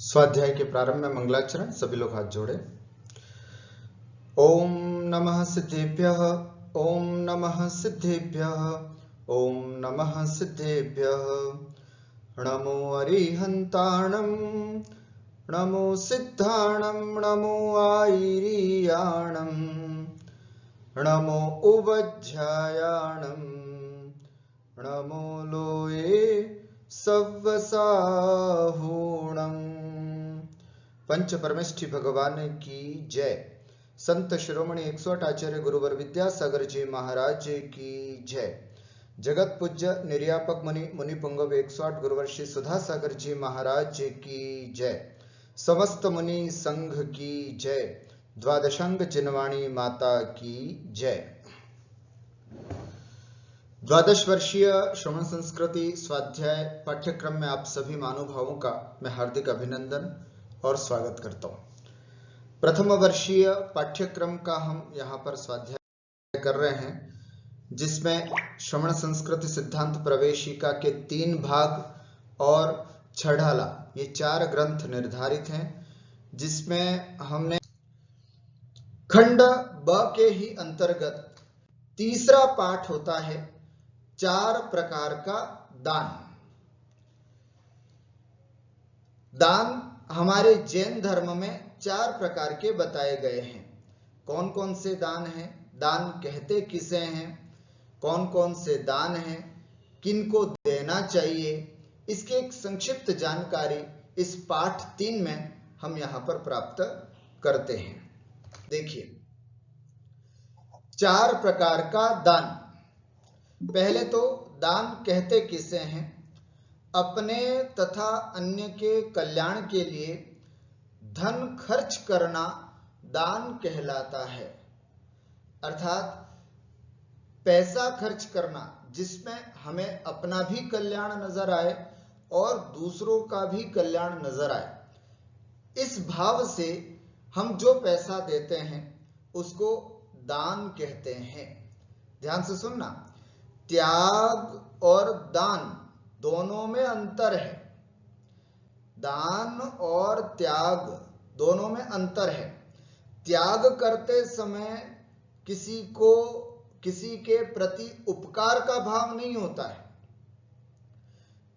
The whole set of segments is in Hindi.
स्वाध्याय के प्रारंभ में मंगलाचरण। सभी लोग हाथ जोड़े। ओम नमः सिद्धेभ्यः, ओम नमः सिद्धेभ्यः, ओम नमः सिद्धेभ्यः। नमो अरिहन्ताणं, नमो सिद्धाणं, नमो आयिरीयाणं, नमो उवज्झायाणं, नमो लोये सव्वसाहूणम्। पंच परमेष्ठी भगवान की जय। संत शिरोमणि 108 आचार्य गुरुवर विद्यासागर जी महाराज की जय। जगत पूज्य निर्यापक मुनि मुनि पुंगव 108 गुरुवर श्री सुधा सागर जी महाराज की जय। समस्त मुनि संघ की जय। द्वादशांग चिन्वाणी माता की जय। द्वादश वर्षीय श्रवण संस्कृति स्वाध्याय पाठ्यक्रम में आप सभी महानुभावों का मैं हार्दिक अभिनंदन और स्वागत करता हूं। प्रथम वर्षीय पाठ्यक्रम का हम यहाँ पर स्वाध्याय कर रहे हैं, जिसमें श्रवण संस्कृति सिद्धांत प्रवेशिका के 3 भाग और छढ़ाला ये 4 ग्रंथ निर्धारित हैं, जिसमें हमने खंड ब के ही अंतर्गत तीसरा पाठ होता है 4 प्रकार का दान। दान हमारे जैन धर्म में 4 प्रकार के बताए गए हैं। कौन कौन से दान हैं, दान कहते किसे हैं, कौन कौन से दान हैं, किनको देना चाहिए, इसकी एक संक्षिप्त जानकारी इस पाठ 3 में हम यहां पर प्राप्त करते हैं। देखिए, 4 प्रकार का दान। पहले तो दान कहते किसे हैं? अपने तथा अन्य के कल्याण के लिए धन खर्च करना दान कहलाता है। अर्थात पैसा खर्च करना जिसमें हमें अपना भी कल्याण नजर आए और दूसरों का भी कल्याण नजर आए। इस भाव से हम जो पैसा देते हैं उसको दान कहते हैं। ध्यान से सुनना, त्याग और दान दोनों में अंतर है। दान और त्याग दोनों में अंतर है। त्याग करते समय किसी के प्रति उपकार का भाव नहीं होता है।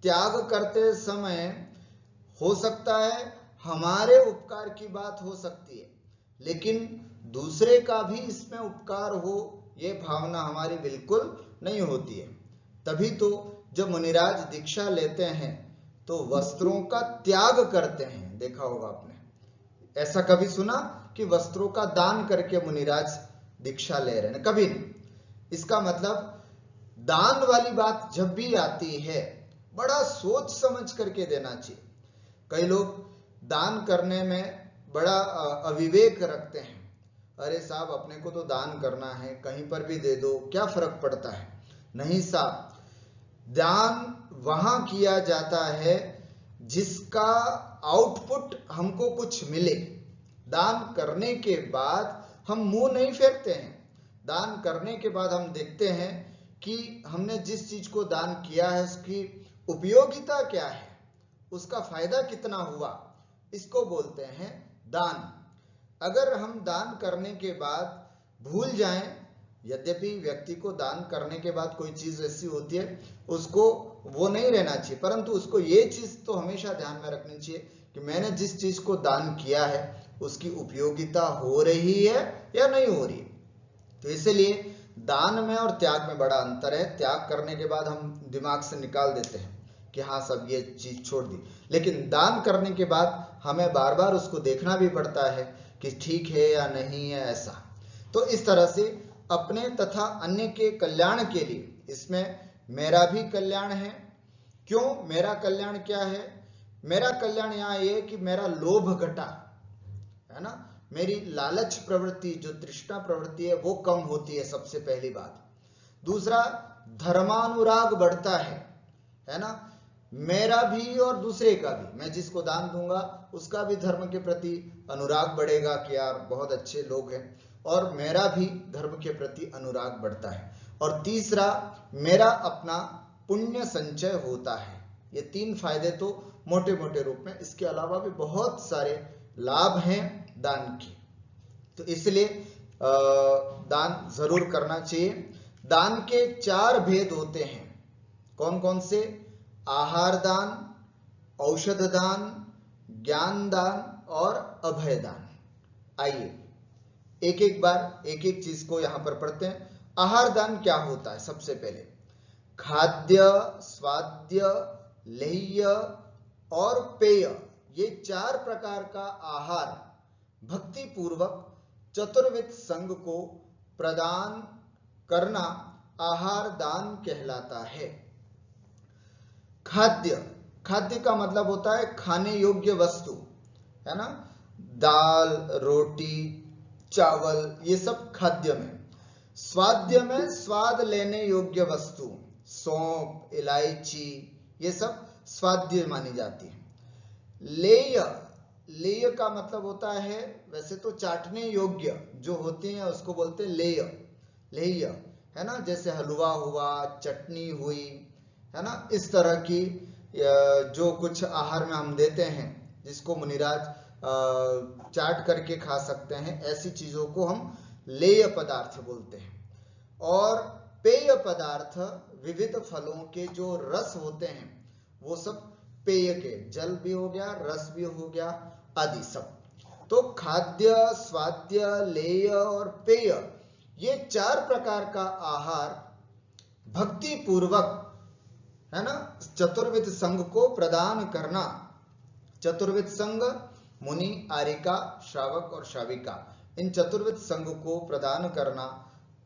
त्याग करते समय हो सकता है हमारे उपकार की बात हो सकती है, लेकिन दूसरे का भी इसमें उपकार हो ये भावना हमारी बिल्कुल नहीं होती है। तभी तो जब मुनिराज दीक्षा लेते हैं तो वस्त्रों का त्याग करते हैं। देखा होगा आपने, ऐसा कभी सुना कि वस्त्रों का दान करके मुनिराज दीक्षा ले रहे हैं? कभी नहीं। इसका मतलब दान वाली बात जब भी आती है बड़ा सोच समझ करके देना चाहिए। कई लोग दान करने में बड़ा अविवेक रखते हैं। अरे साहब, अपने को तो दान करना है, कहीं पर भी दे दो, क्या फर्क पड़ता है? नहीं साहब, दान वहां किया जाता है जिसका आउटपुट हमको कुछ मिले। दान करने के बाद हम मुंह नहीं फेरते हैं। दान करने के बाद हम देखते हैं कि हमने जिस चीज को दान किया है उसकी उपयोगिता क्या है, उसका फायदा कितना हुआ, इसको बोलते हैं दान। अगर हम दान करने के बाद भूल जाएं, यद्यपि व्यक्ति को दान करने के बाद कोई चीज ऐसी होती है उसको वो नहीं रहना चाहिए, परंतु उसको ये चीज तो हमेशा ध्यान में रखनी चाहिए कि मैंने जिस चीज को दान किया है उसकी उपयोगिता हो रही है या नहीं हो रही। तो इसलिए दान में और त्याग में बड़ा अंतर है। त्याग करने के बाद हम दिमाग से निकाल देते हैं कि हाँ सब ये चीज छोड़ दी, लेकिन दान करने के बाद हमें बार बार उसको देखना भी पड़ता है कि ठीक है या नहीं है, ऐसा। तो इस तरह से अपने तथा अन्य के कल्याण के लिए, इसमें मेरा भी कल्याण है। क्यों मेरा कल्याण? क्या है मेरा कल्याण? यहां ये कि मेरा लोभ घटा, है ना, मेरी लालच प्रवृत्ति जो तृष्णा प्रवृत्ति है वो कम होती है, सबसे पहली बात। दूसरा, धर्मानुराग बढ़ता है ना, मेरा भी और दूसरे का भी, मैं जिसको दान दूंगा उसका भी धर्म के प्रति अनुराग बढ़ेगा कि यार बहुत अच्छे लोग हैं, और मेरा भी धर्म के प्रति अनुराग बढ़ता है। और तीसरा, मेरा अपना पुण्य संचय होता है। ये 3 फायदे तो मोटे मोटे रूप में, इसके अलावा भी बहुत सारे लाभ हैं दान के। तो इसलिए दान जरूर करना चाहिए। दान के 4 भेद होते हैं। कौन कौन से? आहार दान, औषध दान, ज्ञान दान और अभय दान। आइए एक एक बार एक एक चीज को यहां पर पढ़ते हैं। आहार दान क्या होता है? सबसे पहले खाद्य, स्वाद्य, लेह्य और पेय, ये 4 प्रकार का आहार भक्ति पूर्वक चतुर्विध संघ को प्रदान करना आहार दान कहलाता है। खाद्य, खाद्य का मतलब होता है खाने योग्य वस्तु, है ना? दाल, रोटी, चावल, ये सब खाद्य में। स्वाद्य में स्वाद लेने योग्य वस्तु, सौंफ, इलायची, ये सब स्वाद्य मानी जाती है। लेय, लेय का मतलब होता है, वैसे तो चाटने योग्य जो होती हैं उसको बोलते हैं लेय, लेय, है ना? जैसे हलवा हुआ, चटनी हुई, है ना? इस तरह की जो कुछ आहार में हम देते हैं जिसको मुनिराज चाट करके खा सकते हैं, ऐसी चीजों को हम लेय पदार्थ बोलते हैं। और पेय पदार्थ विविध फलों के जो रस होते हैं वो सब पेय के, जल भी हो गया, रस भी हो गया, आदि सब। तो खाद्य, स्वाद्य, लेय और पेय, ये 4 प्रकार का आहार भक्ति पूर्वक, है ना, चतुर्विध संघ को प्रदान करना। चतुर्विध संघ मुनि, आरिका, श्रावक और श्राविका, इन चतुर्विध संघ को प्रदान करना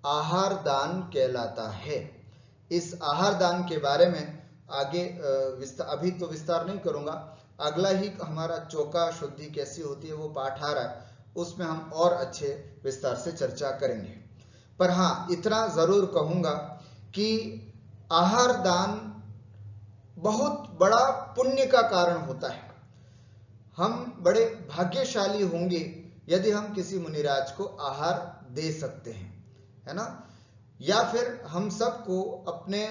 आहार दान कहलाता है। इस आहार दान के बारे में आगे अभी तो विस्तार नहीं करूंगा, अगला ही हमारा चौका शुद्धि कैसी होती है वो पाठ आ रहा है, उसमें हम और अच्छे विस्तार से चर्चा करेंगे। पर हाँ, इतना जरूर कहूंगा कि आहार दान बहुत बड़ा पुण्य का कारण होता है। हम बड़े भाग्यशाली होंगे यदि हम किसी मुनिराज को आहार दे सकते हैं, है ना? या फिर हम सबको अपने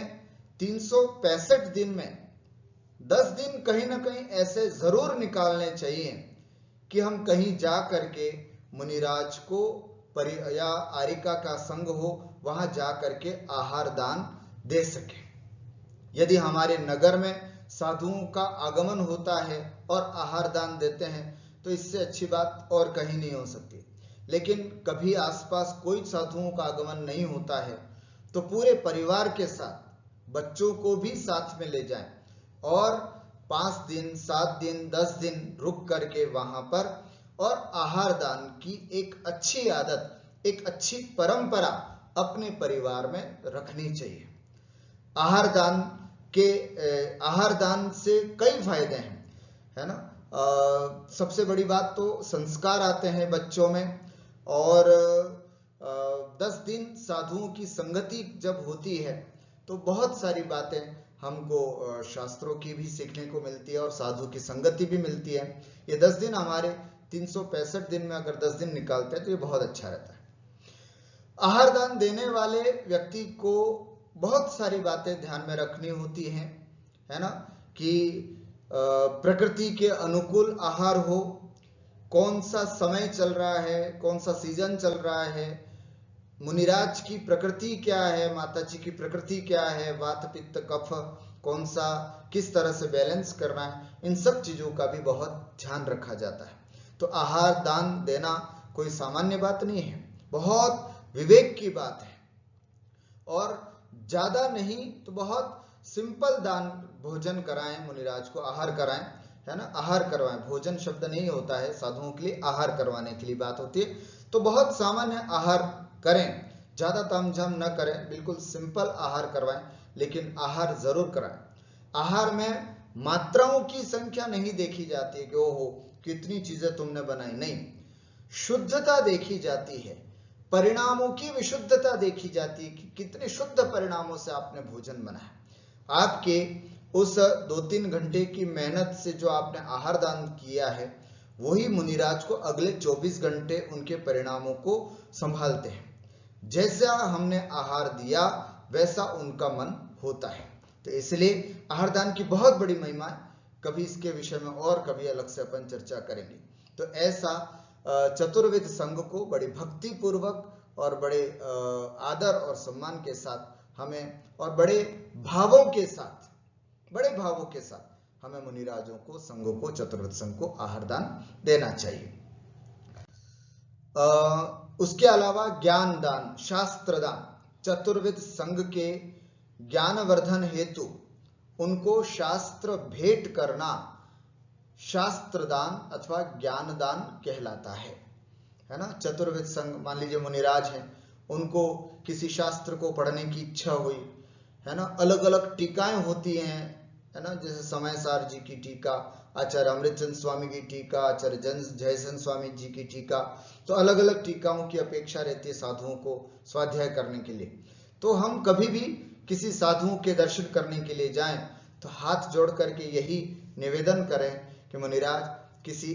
365 दिन में 10 दिन कहीं ना कहीं ऐसे जरूर निकालने चाहिए कि हम कहीं जा करके मुनिराज को या आरिका का संग हो, वहां जा करके आहार दान दे सके। यदि हमारे नगर में साधुओं का आगमन होता है और आहार दान देते हैं तो इससे अच्छी बात और कहीं नहीं हो सकती। लेकिन कभी आसपास कोई साधुओं का आगमन नहीं होता है तो पूरे परिवार के साथ, बच्चों को भी साथ में ले जाएं और 5 दिन, 7 दिन, 10 दिन रुक करके वहां पर, और आहार दान की एक अच्छी आदत, एक अच्छी परंपरा अपने परिवार में रखनी चाहिए। आहार दान से कई फायदे हैं, है ना? सबसे बड़ी बात तो संस्कार आते हैं बच्चों में, और 10 दिन साधुओं की संगति जब होती है तो बहुत सारी बातें हमको शास्त्रों की भी सीखने को मिलती है और साधु की संगति भी मिलती है। ये 10 दिन हमारे 365 दिन में अगर 10 दिन निकालते हैं तो ये बहुत अच्छा रहता है। आहार दान देने वाले व्यक्ति को बहुत सारी बातें ध्यान में रखनी होती हैं, है ना? कि प्रकृति के अनुकूल आहार हो, कौन सा समय चल रहा है, कौन सा सीजन चल रहा है, मुनिराज की प्रकृति क्या है, माता जी की प्रकृति क्या है, वात पित्त कफ कौन सा, किस तरह से बैलेंस करना है, इन सब चीजों का भी बहुत ध्यान रखा जाता है। तो आहार दान देना कोई सामान्य बात नहीं है, बहुत विवेक की बात है। और ज्यादा नहीं तो बहुत सिंपल दान, भोजन कराएं, मुनिराज को आहार कराएं, है ना? आहार करवाएं, भोजन शब्द नहीं होता है साधुओं के लिए, आहार करवाने के लिए बात होती है। तो बहुत सामान्य आहार करें, ज्यादा तामझाम न करें, बिल्कुल सिंपल आहार करवाएं, लेकिन आहार जरूर कराएं। आहार में मात्राओं की संख्या नहीं देखी जाती है कि ओहो कितनी चीजें तुमने बनाई, नहीं, शुद्धता देखी जाती है, परिणामों की विशुद्धता देखी जाती है कि कितने शुद्ध परिणामों से आपने भोजन बनाया। आपके उस 2-3 घंटे की मेहनत से जो आपने आहार दान किया है वही मुनिराज को अगले 24 घंटे उनके परिणामों को संभालते हैं। जैसा हमने आहार दिया वैसा उनका मन होता है। तो इसलिए आहार दान की बहुत बड़ी महिमा है। कभी इसके विषय में और कभी अलग से अपन चर्चा करेंगे। तो ऐसा चतुर्विध संघ को बड़ी भक्ति पूर्वक और बड़े आदर और सम्मान के साथ हमें, और बड़े भावों के साथ हमें मुनिराजों को, संघों को, चतुर्विध संघ को आहार दान देना चाहिए। उसके अलावा ज्ञान दान, शास्त्र दान, चतुर्विध संघ के ज्ञानवर्धन हेतु उनको शास्त्र भेंट करना शास्त्र दान अथवा ज्ञान दान कहलाता है ना। चतुर्विध संघ, मान लीजिए मुनिराज हैं, उनको किसी शास्त्र को पढ़ने की इच्छा हुई है ना, अलग अलग टीकाएं होती हैं है ना, जैसे समय सार जी की टीका, आचार्य अमृतचंद स्वामी की टीका, आचार्य जयसन स्वामी जी की टीका, तो अलग अलग टीकाओं की अपेक्षा रहती है साधुओं को स्वाध्याय करने के लिए। तो हम कभी भी किसी साधुओं के दर्शन करने के लिए जाएं तो हाथ जोड़ करके यही निवेदन करें कि मुनिराज किसी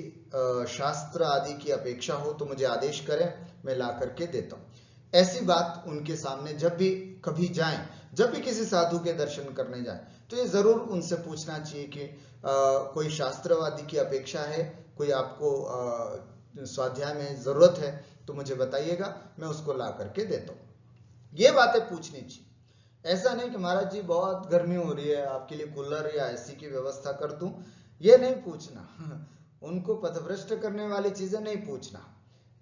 शास्त्र आदि की अपेक्षा हो तो मुझे आदेश करें, मैं ला करके देता हूँ। ऐसी बात उनके सामने जब भी कभी जाएं, जब भी किसी साधु के दर्शन करने जाएं, तो ये जरूर उनसे पूछना चाहिए कि कोई शास्त्रवादी की अपेक्षा है, कोई आपको स्वाध्याय में जरूरत है तो मुझे बताइएगा, मैं उसको ला करके देता हूँ। ये बातें पूछनी चाहिए। ऐसा नहीं कि महाराज जी बहुत गर्मी हो रही है, आपके लिए कूलर या एसी की व्यवस्था कर दूं, ये नहीं पूछना। उनको पथभ्रष्ट करने वाली चीजें नहीं पूछना।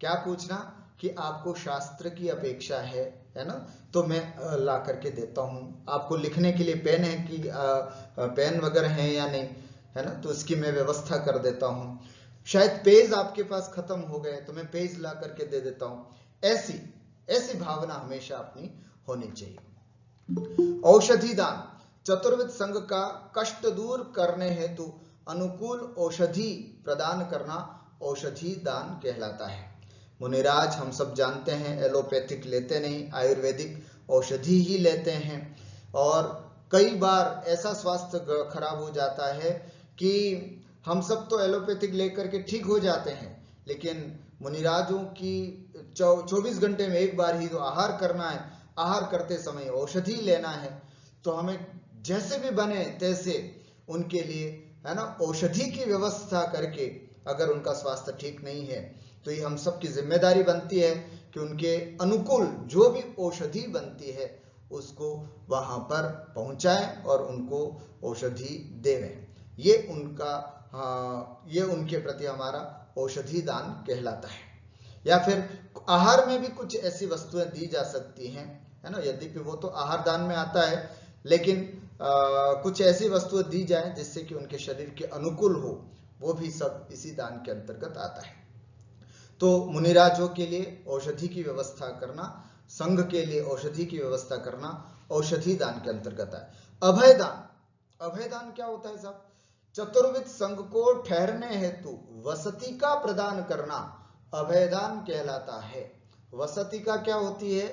क्या पूछना कि आपको शास्त्र की अपेक्षा है ना, तो मैं ला करके देता हूँ। आपको लिखने के लिए पेन है कि पेन वगैरह है या नहीं है ना, तो इसकी मैं व्यवस्था कर देता हूँ। शायद पेज आपके पास खत्म हो गए तो मैं पेज ला करके दे देता हूँ। ऐसी भावना हमेशा अपनी होनी चाहिए। औषधि दान, चतुर्विध संघ का कष्ट दूर करने हेतु अनुकूल औषधि प्रदान करना औषधि दान कहलाता है। मुनिराज हम सब जानते हैं एलोपैथिक लेते नहीं, आयुर्वेदिक औषधि ही लेते हैं, और कई बार ऐसा स्वास्थ्य खराब हो जाता है कि हम सब तो एलोपैथिक लेकर के ठीक हो जाते हैं, लेकिन मुनिराजों की 24 घंटे में एक बार ही तो आहार करना है, आहार करते समय औषधि लेना है, तो हमें जैसे भी बने तैसे उनके लिए है ना औषधि की व्यवस्था करके, अगर उनका स्वास्थ्य ठीक नहीं है तो ये हम सबकी जिम्मेदारी बनती है कि उनके अनुकूल जो भी औषधि बनती है उसको वहां पर पहुंचाएं और उनको औषधि देवें। ये उनके प्रति हमारा औषधि दान कहलाता है। या फिर आहार में भी कुछ ऐसी वस्तुएं दी जा सकती हैं है ना, यद्यपि वो तो आहार दान में आता है, लेकिन कुछ ऐसी वस्तुएं दी जाए जिससे कि उनके शरीर के अनुकूल हो, वो भी सब इसी दान के अंतर्गत आता है। तो मुनिराजों के लिए औषधि की व्यवस्था करना, संघ के लिए औषधि की व्यवस्था करना औषधि दान के अंतर्गत है। अभय दान, अभय दान क्या होता है साहब? चतुर्विध संघ को ठहरने हेतु वसति का प्रदान करना अभय दान कहलाता है। वसति का क्या होती है?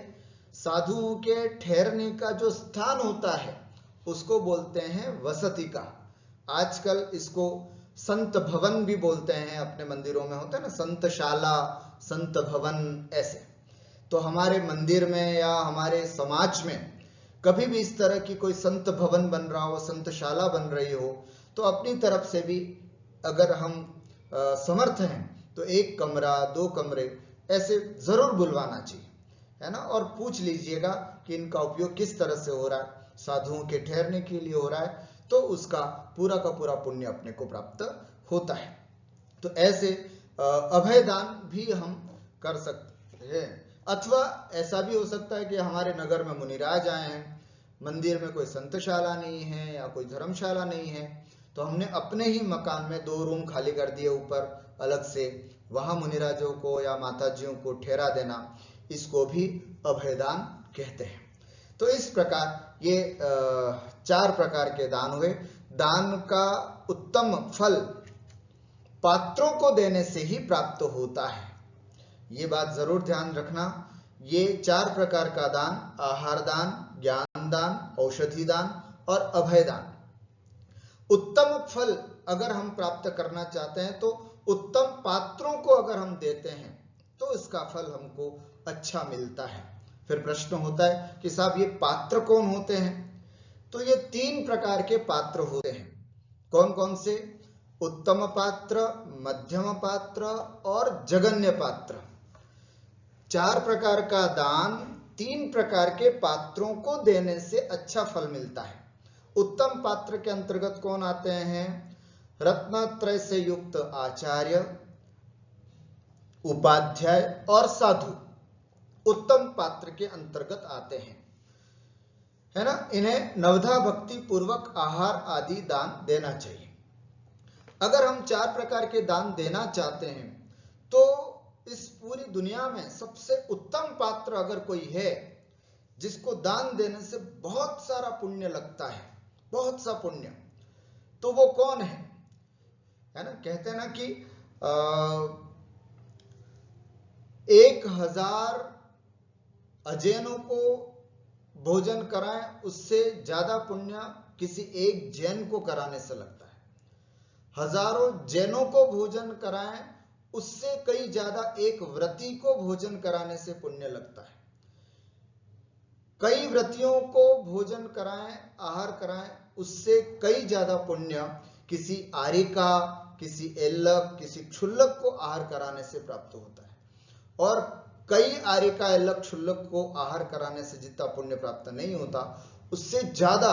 साधुओं के ठहरने का जो स्थान होता है उसको बोलते हैं वसति का। आजकल इसको संत भवन भी बोलते हैं, अपने मंदिरों में होता है ना संतशाला, संत भवन, ऐसे। तो हमारे मंदिर में या हमारे समाज में कभी भी इस तरह की कोई संत भवन बन रहा हो, संतशाला बन रही हो, तो अपनी तरफ से भी अगर हम समर्थ हैं तो 1 कमरा 2 कमरे ऐसे जरूर बुलवाना चाहिए है ना, और पूछ लीजिएगा कि इनका उपयोग किस तरह से हो रहा है, साधुओं के ठहरने के लिए हो रहा है, तो उसका पूरा का पूरा पुण्य अपने को प्राप्त होता है। तो ऐसे अभय दान भी हम कर सकते हैं। अथवा ऐसा भी हो सकता है कि हमारे नगर में मुनिराज आए हैं, मंदिर में कोई संतशाला नहीं है या कोई धर्मशाला नहीं है, तो हमने अपने ही मकान में 2 रूम खाली कर दिए ऊपर अलग से, वहां मुनिराजों को या माताजियों को ठहरा देना, इसको भी अभयदान कहते हैं। तो इस प्रकार ये 4 प्रकार के दान हुए। दान का उत्तम फल पात्रों को देने से ही प्राप्त होता है, ये बात जरूर ध्यान रखना। ये 4 प्रकार का दान, आहार दान, ज्ञान दान, औषधि दान और अभय दान, उत्तम फल अगर हम प्राप्त करना चाहते हैं तो उत्तम पात्रों को अगर हम देते हैं तो इसका फल हमको अच्छा मिलता है। फिर प्रश्न होता है कि साहब ये पात्र कौन होते हैं? तो ये 3 प्रकार के पात्र होते हैं। कौन कौन से? उत्तम पात्र, मध्यम पात्र और जघन्य पात्र। 4 प्रकार का दान 3 प्रकार के पात्रों को देने से अच्छा फल मिलता है। उत्तम पात्र के अंतर्गत कौन आते हैं? रत्नत्रय से युक्त आचार्य, उपाध्याय और साधु उत्तम पात्र के अंतर्गत आते हैं, है ना। इन्हें नवधा भक्ति पूर्वक आहार आदि दान देना चाहिए। अगर हम 4 प्रकार के दान देना चाहते हैं तो इस पूरी दुनिया में सबसे उत्तम पात्र अगर कोई है जिसको दान देने से बहुत सारा पुण्य लगता है, बहुत सा पुण्य, तो वो कौन है ना। कहते हैं ना कि 1000 अजैनों को भोजन कराएं उससे ज्यादा पुण्य किसी एक जैन को कराने से लगता है। हजारों जैनों को भोजन कराएं उससे कई ज्यादा एक व्रती को भोजन कराने से पुण्य लगता है। कई व्रतियों को भोजन कराएं, आहार कराएं, उससे कई ज्यादा पुण्य किसी आर्यिका, किसी एल्लक, किसी क्षुल्लक को आहार कराने से प्राप्त होता है। और कई आर्यिका, एल्लक, क्षुल्लक को आहार कराने से जितना पुण्य प्राप्त नहीं होता उससे ज्यादा,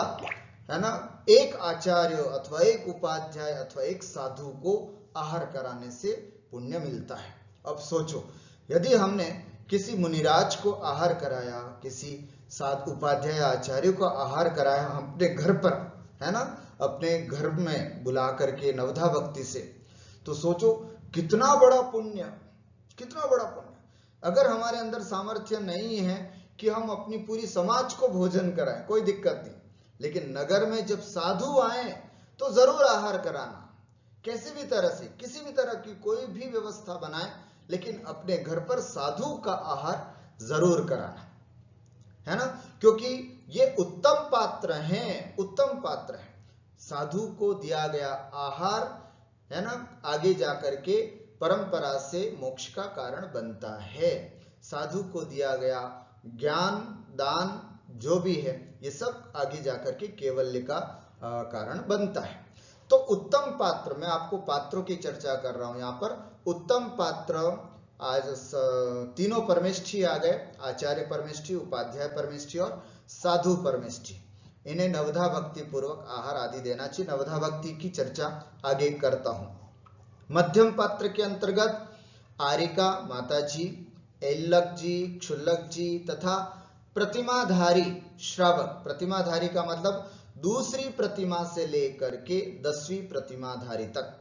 है ना, एक आचार्य अथवा एक उपाध्याय अथवा एक साधु को आहार कराने से पुण्य मिलता है। अब सोचो, यदि हमने किसी मुनिराज को आहार कराया, किसी साधु उपाध्याय आचार्य को आहार कराया अपने घर पर, है ना, अपने घर में बुला करके नवधा भक्ति से, तो सोचो कितना बड़ा पुण्य, कितना बड़ा पुण्य। अगर हमारे अंदर सामर्थ्य नहीं है कि हम अपनी पूरी समाज को भोजन कराएं, कोई दिक्कत नहीं, लेकिन नगर में जब साधु आए तो जरूर आहार कराना, कैसे भी तरह से, किसी भी तरह की कोई भी व्यवस्था बनाए, लेकिन अपने घर पर साधु का आहार जरूर कराना, है ना, क्योंकि ये उत्तम पात्र हैं, उत्तम पात्र हैं। साधु को दिया गया आहार, है ना, आगे जाकर के परंपरा से मोक्ष का कारण बनता है। साधु को दिया गया ज्ञान, दान जो भी है, ये सब आगे जाकर के कैवल्य का कारण बनता है। तो उत्तम पात्र, मैं आपको पात्रों की चर्चा कर रहा हूं यहां पर। उत्तम पात्र आज 3 परमेष्ठी आ गए, आचार्य परमेष्ठी, उपाध्याय परमेष्ठी और साधु परमेष्ठी। इन्हें नवधा भक्ति पूर्वक आहार आदि देना चाहिए। नवधा भक्ति की चर्चा आगे करता हूं। मध्यम पात्र के अंतर्गत आर्यिका माता जी, एल्लक जी, क्षुल्लक जी तथा प्रतिमाधारी श्रावक। प्रतिमाधारी का मतलब दूसरी प्रतिमा से लेकर के 10वीं प्रतिमाधारी तक,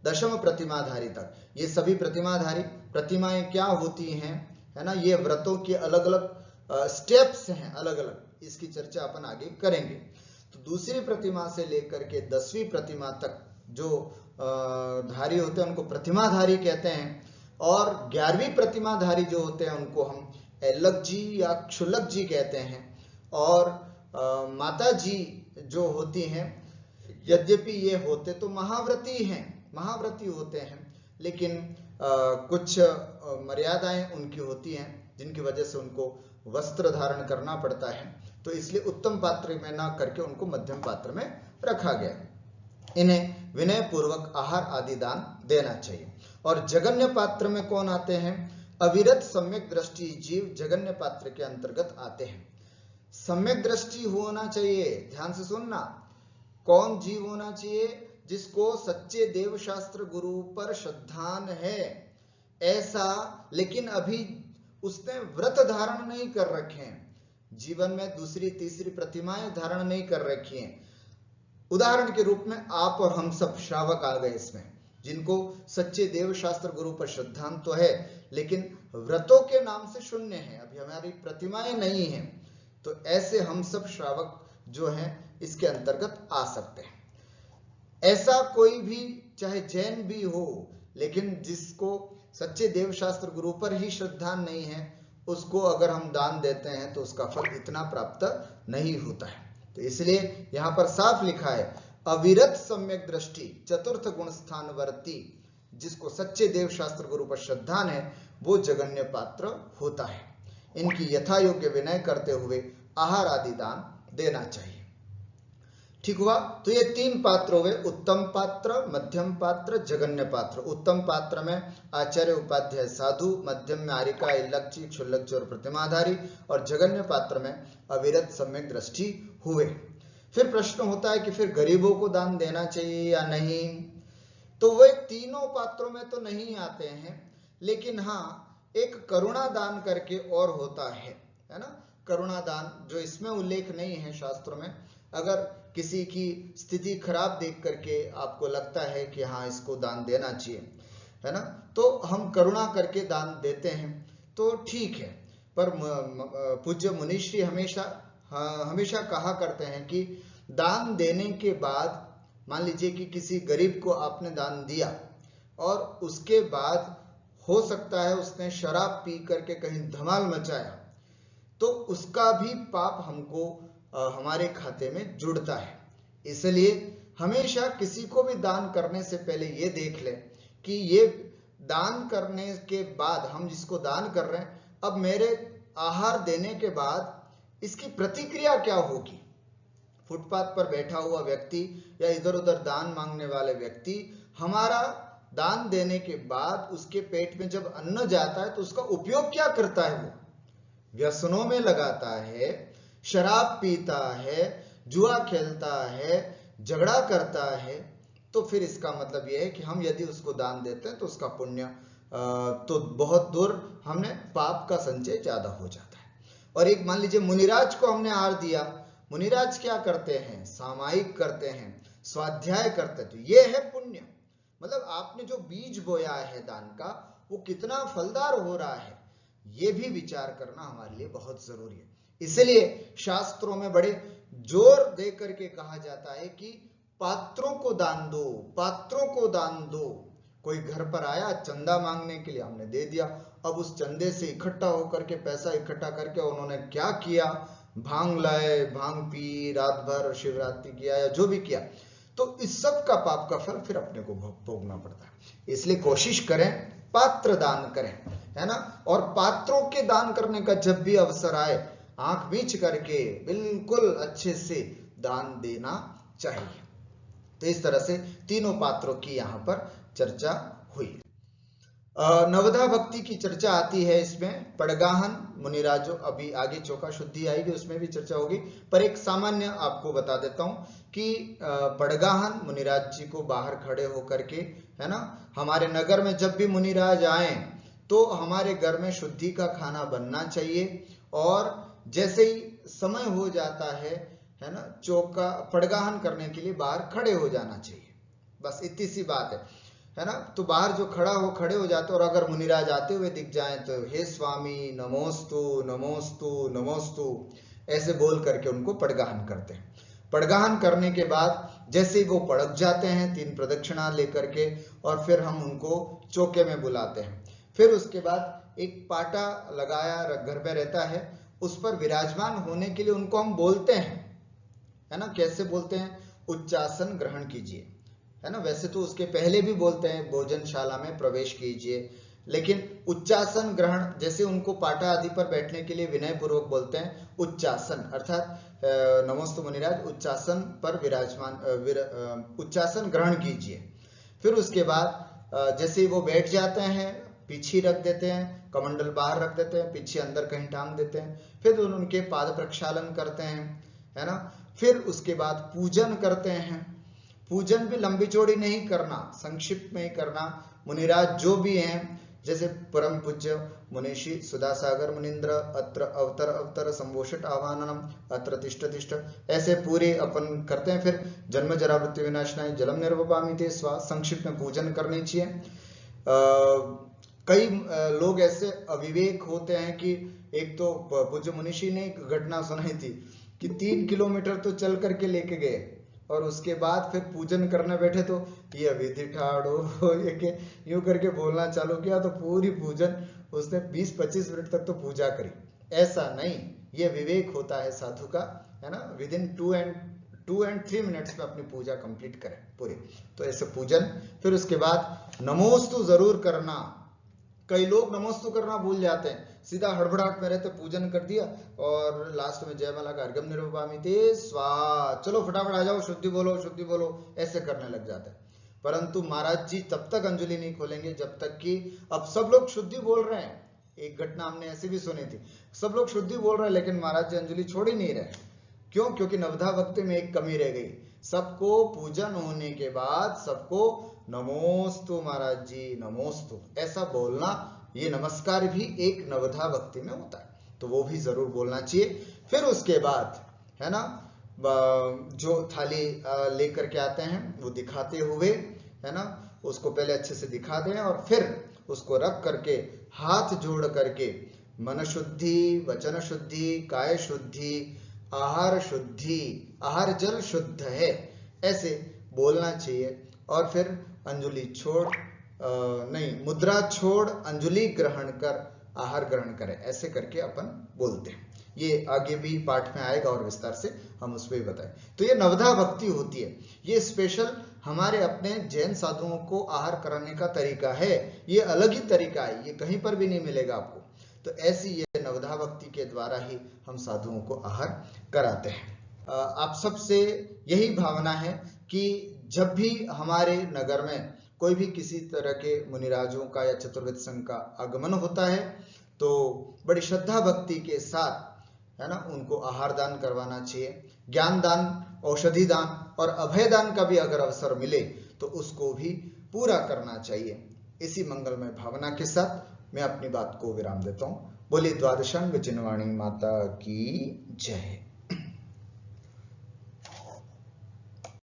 10वीं प्रतिमाधारी तक, ये सभी प्रतिमाधारी। प्रतिमाएं क्या होती हैं, है ना, ये व्रतों के अलग अलग स्टेप्स हैं, अलग अलग, इसकी चर्चा अपन आगे करेंगे। तो दूसरी प्रतिमा से लेकर के 10वीं प्रतिमा तक जो धारी होते हैं उनको प्रतिमाधारी कहते हैं, और 11वीं प्रतिमाधारी जो होते हैं उनको हम एल्लक जी या क्षुल्लक जी कहते हैं। और माता जी जो होती हैं, यद्यपि ये होते तो महाव्रती हैं, महाव्रती होते हैं, लेकिन कुछ मर्यादाएं उनकी होती हैं जिनकी वजह से उनको वस्त्र धारण करना पड़ता है, तो इसलिए उत्तम पात्र में ना करके उनको मध्यम पात्र में रखा गया। इन्हें विनय पूर्वक आहार आदि दान देना चाहिए। और जघन्य पात्र में कौन आते हैं? अविरत सम्यक दृष्टि जीव जघन्य पात्र के अंतर्गत आते हैं। सम्यक दृष्टि होना चाहिए, ध्यान से सुनना। कौन जीव होना चाहिए? जिसको सच्चे देव शास्त्र गुरु पर श्रद्धान है ऐसा, लेकिन अभी उसने व्रत धारण नहीं कर रखे हैं, जीवन में दूसरी तीसरी प्रतिमाएं धारण नहीं कर रखी हैं। उदाहरण के रूप में आप और हम सब श्रावक आ गए इसमें, जिनको सच्चे देव शास्त्र गुरु पर श्रद्धान तो है, लेकिन व्रतों के नाम से शून्य है, अभी हमारी प्रतिमाएं नहीं हैं, तो ऐसे हम सब श्रावक जो हैं इसके अंतर्गत आ सकते हैं। ऐसा कोई भी, चाहे जैन भी हो, लेकिन जिसको सच्चे देव शास्त्र गुरु पर ही श्रद्धान नहीं है, उसको अगर हम दान देते हैं तो उसका फल इतना प्राप्त नहीं होता है। तो इसलिए यहां पर साफ लिखा है, अविरत सम्यक दृष्टि चतुर्थ गुण स्थानवर्ती, जिसको सच्चे देव शास्त्र गुरु पर श्रद्धान है वो जघन्य पात्र होता है। इनकी यथा योग्य विनय करते हुए आहार आदि दान देना चाहिए। ठीक हुआ। तो ये 3 पात्र हुए, उत्तम पात्र, मध्यम पात्र, जघन्य पात्र। उत्तम पात्र में आचार्य, उपाध्याय, साधु, मध्यम में आरिका, इल्लच्ची, क्षुल्लच्ची और प्रतिमाधारी, और जघन्य पात्र में अविरत, सम्यक दृष्टि हुए। फिर प्रश्न होता है कि फिर गरीबों को दान देना चाहिए या नहीं। तो वे तीनों पात्रों में तो नहीं आते हैं, लेकिन हाँ एक करुणा दान करके और होता है ना। करुणा दान जो इसमें उल्लेख नहीं है शास्त्रों में, अगर किसी की स्थिति खराब देख करके आपको लगता है कि हाँ इसको दान देना चाहिए, है ना, तो हम करुणा करके दान देते हैं, तो ठीक है। पर पूज्य मुनिश्री हमेशा कहा करते हैं कि दान देने के बाद, मान लीजिए कि किसी गरीब को आपने दान दिया और उसके बाद हो सकता है उसने शराब पी करके कहीं धमाल मचाया, तो उसका भी पाप हमको हमारे खाते में जुड़ता है। इसलिए हमेशा किसी को भी दान करने से पहले ये देख लें कि ये दान करने के बाद, हम जिसको दान कर रहे हैं, अब मेरे आहार देने के बाद इसकी प्रतिक्रिया क्या होगी। फुटपाथ पर बैठा हुआ व्यक्ति या इधर उधर दान मांगने वाले व्यक्ति, हमारा दान देने के बाद उसके पेट में जब अन्न जाता है तो उसका उपयोग क्या करता है। वो व्यसनों में लगाता है, शराब पीता है, जुआ खेलता है, झगड़ा करता है, तो फिर इसका मतलब यह है कि हम यदि उसको दान देते हैं तो उसका पुण्य तो बहुत दूर, हमने पाप का संचय ज्यादा हो जाता है। और एक मान लीजिए मुनिराज को हमने आहार दिया, मुनिराज क्या करते हैं, सामायिक करते हैं, स्वाध्याय करते हैं, तो ये है पुण्य। मतलब आपने जो बीज बोया है दान का, वो कितना फलदार हो रहा है, ये भी विचार करना हमारे लिए बहुत जरूरी है। इसलिए शास्त्रों में बड़े जोर दे करके कहा जाता है कि पात्रों को दान दो, पात्रों को दान दो। कोई घर पर आया चंदा मांगने के लिए, हमने दे दिया, अब उस चंदे से इकट्ठा होकर के, पैसा इकट्ठा करके उन्होंने क्या किया, भांग लाए, भांग पी, रात भर शिवरात्रि किया या जो भी किया, तो इस सब का पाप का फल फिर अपने को भोगना पड़ता है। इसलिए कोशिश करें पात्र दान करें, है ना। और पात्रों के दान करने का जब भी अवसर आए, आंख मीच करके बिल्कुल अच्छे से दान देना चाहिए। तो इस तरह से तीनों पात्रों की यहां पर चर्चा हुई। नवधा भक्ति की चर्चा आती है इसमें, पड़गाहन मुनिराजो, अभी आगे चौका शुद्धि आएगी उसमें भी चर्चा होगी, पर एक सामान्य आपको बता देता हूं कि पड़गाहन मुनिराज जी को बाहर खड़े होकर के, है ना, हमारे नगर में जब भी मुनिराज आए तो हमारे घर में शुद्धि का खाना बनना चाहिए, और जैसे ही समय हो जाता है ना, चौका पड़गाहन करने के लिए बाहर खड़े हो जाना चाहिए। बस इतनी सी बात है ना। तो बाहर जो खड़े हो जाते, और अगर मुनिराज आते हुए दिख जाए तो हे स्वामी नमोस्तु नमोस्तु नमोस्तु ऐसे बोल करके उनको पड़गाहन करते हैं। पड़गाहन करने के बाद जैसे ही वो पड़क जाते हैं 3 प्रदक्षिणा लेकर के, और फिर हम उनको चौके में बुलाते हैं। फिर उसके बाद एक पाटा लगाया घर पे रहता है, उस पर विराजमान होने के लिए उनको हम बोलते हैं, है ना। कैसे बोलते हैं, उच्चासन ग्रहण कीजिए, है ना। वैसे तो उसके पहले भी बोलते हैं भोजनशाला में प्रवेश कीजिए, लेकिन उच्चासन ग्रहण, जैसे उनको पाटा आदि पर बैठने के लिए विनय पूर्वक बोलते हैं उच्चासन, अर्थात नमोस्तु मुनिराज उच्चासन पर विराजमान, उच्चासन ग्रहण कीजिए। फिर उसके बाद जैसे वो बैठ जाते हैं, पीछे रख देते हैं, कमंडल बाहर रख देते हैं, पीछे अंदर कहीं टांग देते हैं, फिर उनके पाद प्रक्षालन करते हैं, है ना। फिर उसके बाद पूजन करते हैं। पूजन भी लंबी चौड़ी नहीं करना, संक्षिप्त में ही करना। मुनिराज जो भी हैं, जैसे परम पूज्य मुनिषी सुधासागर मुनिंद्र अत्र अवतर अवतर संभोषित आह्वानम अत्र तिष्ठ तिष्ठ, ऐसे पूरे अपन करते हैं। फिर जन्म जरा मृत्यु विनाशनाय जलम निर्वपामि ते स्वा, संक्षिप्त में पूजन करनी चाहिए। कई लोग ऐसे अविवेक होते हैं कि, एक तो पूज्य मुनिषी ने एक घटना सुनाई थी कि 3 किलोमीटर तो चल करके लेके गए, और उसके बाद फिर पूजन करने बैठे तो ये विधि ठाड़ो ये के यूं करके बोलना चालू किया, तो पूरी पूजन उसने 20-25 मिनट तक तो पूजा करी। ऐसा नहीं, ये विवेक होता है साधु का, है ना। विदिन 2 and 3 मिनट्स में अपनी पूजा कंप्लीट करें पूरी। तो ऐसे पूजन, फिर उसके बाद नमोस्तु जरूर करना, कई लोग नमोस्तु करना भूल जाते हैं, सीधा हड़बड़ाहट में रहते, पूजन कर दिया और लास्ट में जयमाला का अर्घ्यम निरूपयामि ते स्वाहा, चलो फटाफट आ जाओ, शुद्धि बोलो, ऐसे करने लग जाते हैं। परंतु महाराज जी तब तक अंजलि नहीं खोलेंगे जब तक कि, अब सब लोग शुद्धि बोल रहे हैं, एक घटना हमने ऐसी भी सुनी थी, सब लोग शुद्धि बोल रहे हैं लेकिन महाराज जी अंजलि छोड़ ही नहीं रहे। क्यों? क्योंकि नवधा भक्ति में एक कमी रह गई। सबको पूजन होने के बाद सबको नमोस्तु महाराज जी नमोस्तु ऐसा बोलना, ये नमस्कार भी एक नवधा भक्ति में होता है, तो वो भी जरूर बोलना चाहिए। फिर उसके बाद है ना, जो थाली लेकर के आते हैं वो दिखाते हुए है ना, उसको पहले अच्छे से दिखा दें और फिर उसको रख करके हाथ जोड़ करके मन शुद्धि, वचन शुद्धि, काय शुद्धि, आहार शुद्धि, आहार जल शुद्ध है, ऐसे बोलना चाहिए। और फिर अंजलि छोड़ नहीं, मुद्रा छोड़ अंजलि ग्रहण कर आहार ग्रहण करें, ऐसे करके अपन बोलते हैं। ये आगे भी पाठ में आएगा और विस्तार से हम उस पर भी बताएं। तो ये नवधा भक्ति होती है, ये स्पेशल हमारे अपने जैन साधुओं को आहार कराने का तरीका है, ये अलग ही तरीका है, ये कहीं पर भी नहीं मिलेगा आपको। तो ऐसी ये नवधा भक्ति के द्वारा ही हम साधुओं को आहार कराते हैं। आप सबसे यही भावना है कि जब भी हमारे नगर में कोई भी किसी तरह के मुनिराजों का या चतुर्वेद संघ का आगमन होता है तो बड़ी श्रद्धा भक्ति के साथ है ना उनको आहार दान करवाना चाहिए। ज्ञान दान, औषधि दान और अभय दान का भी अगर अवसर मिले तो उसको भी पूरा करना चाहिए। इसी मंगलमय भावना के साथ मैं अपनी बात को विराम देता हूँ। बोलिए द्वादशांग जिनवाणी माता की जय।